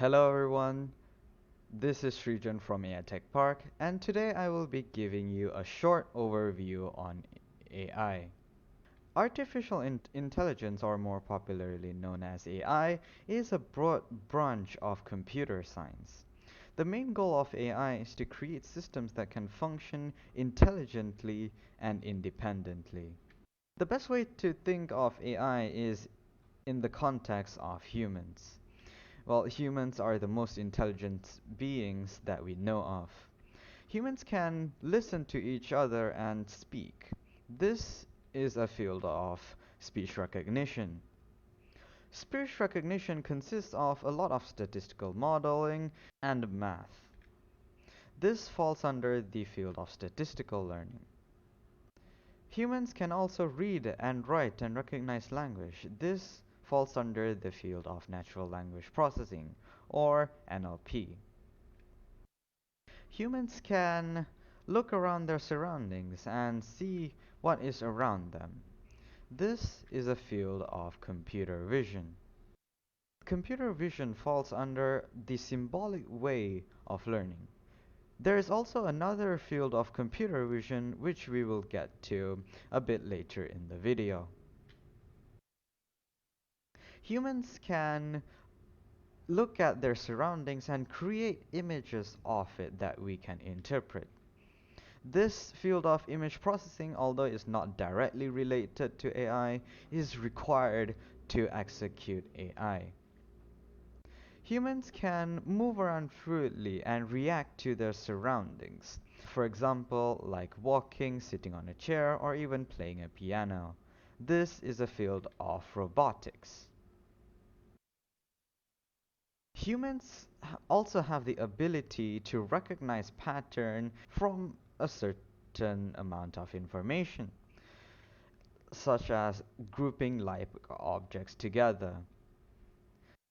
Hello everyone, this is Srijan from AI Tech Park, and today I will be giving you a short overview on AI. Artificial intelligence, or more popularly known as AI, is a broad branch of computer science. The main goal of AI is to create systems that can function intelligently and independently. The best way to think of AI is in the context of humans. Well, humans are the most intelligent beings that we know of. Humans can listen to each other and speak. This is a field of speech recognition. Speech recognition consists of a lot of statistical modeling and math. This falls under the field of statistical learning. Humans can also read and write and recognize language. This falls under the field of natural language processing, or NLP. Humans can look around their surroundings and see what is around them. This is a field of computer vision. Computer vision falls under the symbolic way of learning. There is also another field of computer vision which we will get to a bit later in the video. Humans can look at their surroundings and create images of it that we can interpret. This field of image processing, although is not directly related to AI, is required to execute AI. Humans can move around fluidly and react to their surroundings. For example, like walking, sitting on a chair, or even playing a piano. This is a field of robotics. Humans also have the ability to recognize pattern from a certain amount of information, such as grouping like objects together.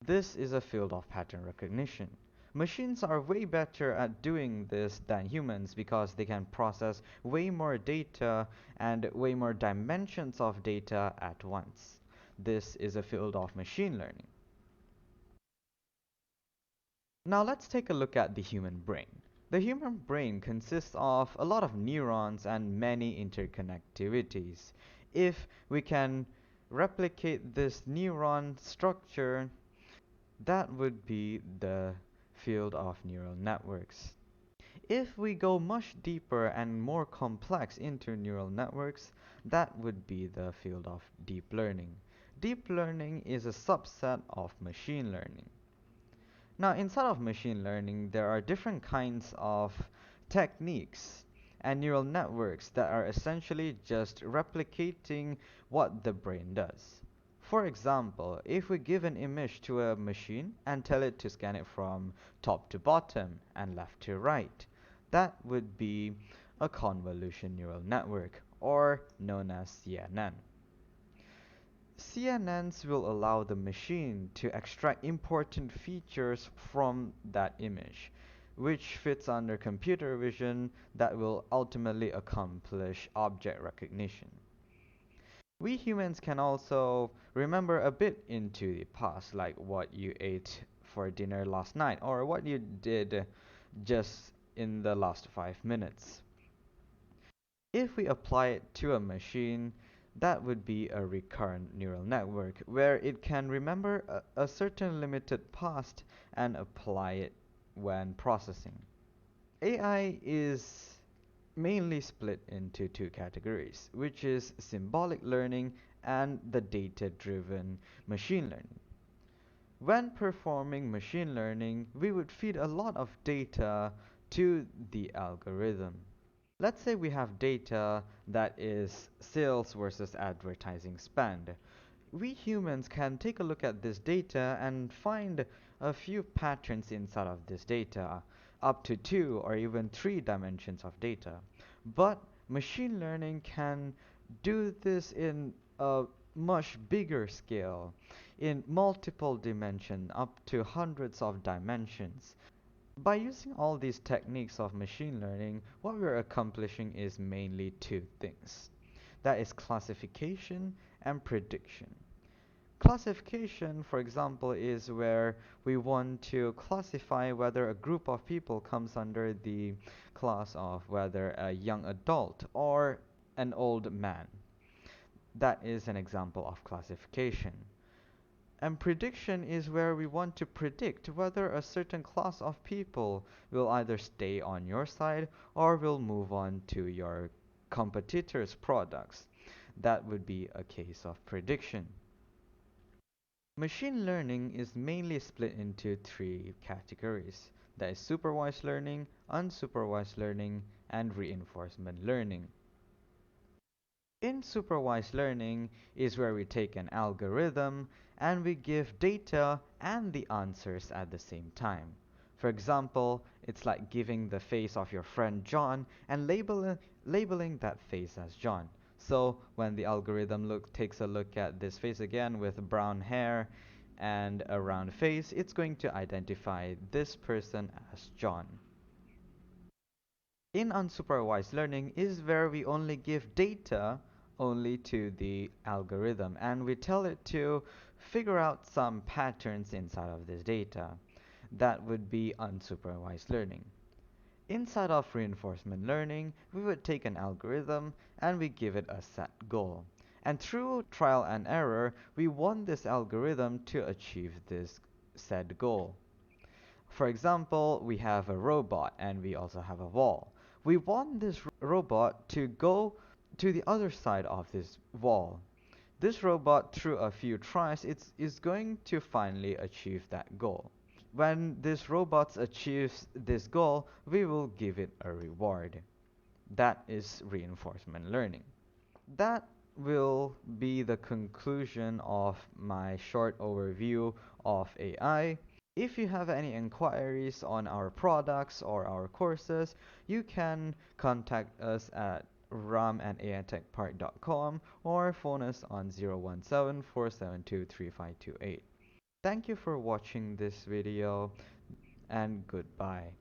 This is a field of pattern recognition. Machines are way better at doing this than humans because they can process way more data and way more dimensions of data at once. This is a field of machine learning. Now let's take a look at the human brain. The human brain consists of a lot of neurons and many interconnectivities. If we can replicate this neuron structure, that would be the field of neural networks. If we go much deeper and more complex into neural networks, that would be the field of deep learning. Deep learning is a subset of machine learning. Now, inside of machine learning, there are different kinds of techniques and neural networks that are essentially just replicating what the brain does. For example, if we give an image to a machine and tell it to scan it from top to bottom and left to right, that would be a convolution neural network, or known as CNN. CNNs will allow the machine to extract important features from that image, which fits under computer vision that will ultimately accomplish object recognition. We humans can also remember a bit into the past, like what you ate for dinner last night or what you did just in the last 5 minutes. If we apply it to a machine, that would be a recurrent neural network, where it can remember a certain limited past and apply it when processing. AI is mainly split into two categories, which is symbolic learning and the data-driven machine learning. When performing machine learning, we would feed a lot of data to the algorithm. Let's say we have data that is sales versus advertising spend. We humans can take a look at this data and find a few patterns inside of this data, up to two or even three dimensions of data. But machine learning can do this in a much bigger scale, in multiple dimensions, up to hundreds of dimensions. By using all these techniques of machine learning, what we're accomplishing is mainly two things. That is classification and prediction. Classification, for example, is where we want to classify whether a group of people comes under the class of whether a young adult or an old man. That is an example of classification. And prediction is where we want to predict whether a certain class of people will either stay on your side or will move on to your competitors' products. That would be a case of prediction. Machine learning is mainly split into three categories. That is supervised learning, unsupervised learning, and reinforcement learning. In supervised learning is where we take an algorithm and we give data and the answers at the same time. For example, it's like giving the face of your friend John and labeling that face as John. So when the algorithm takes a look at this face again with brown hair and a round face, it's going to identify this person as John. In unsupervised learning is where we only give data only to the algorithm and we tell it to figure out some patterns inside of this data. That would be unsupervised learning. Inside of reinforcement learning, we would take an algorithm and we give it a set goal. And through trial and error, we want this algorithm to achieve this set goal. For example, we have a robot and we also have a wall. We want this robot to go to the other side of this wall. This robot, through a few tries, is going to finally achieve that goal. When this robot achieves this goal, we will give it a reward. That is reinforcement learning. That will be the conclusion of my short overview of AI. If you have any inquiries on our products or our courses, you can contact us at ram@aitechpark.com or phone us on 017-472-3528. Thank you for watching this video and goodbye.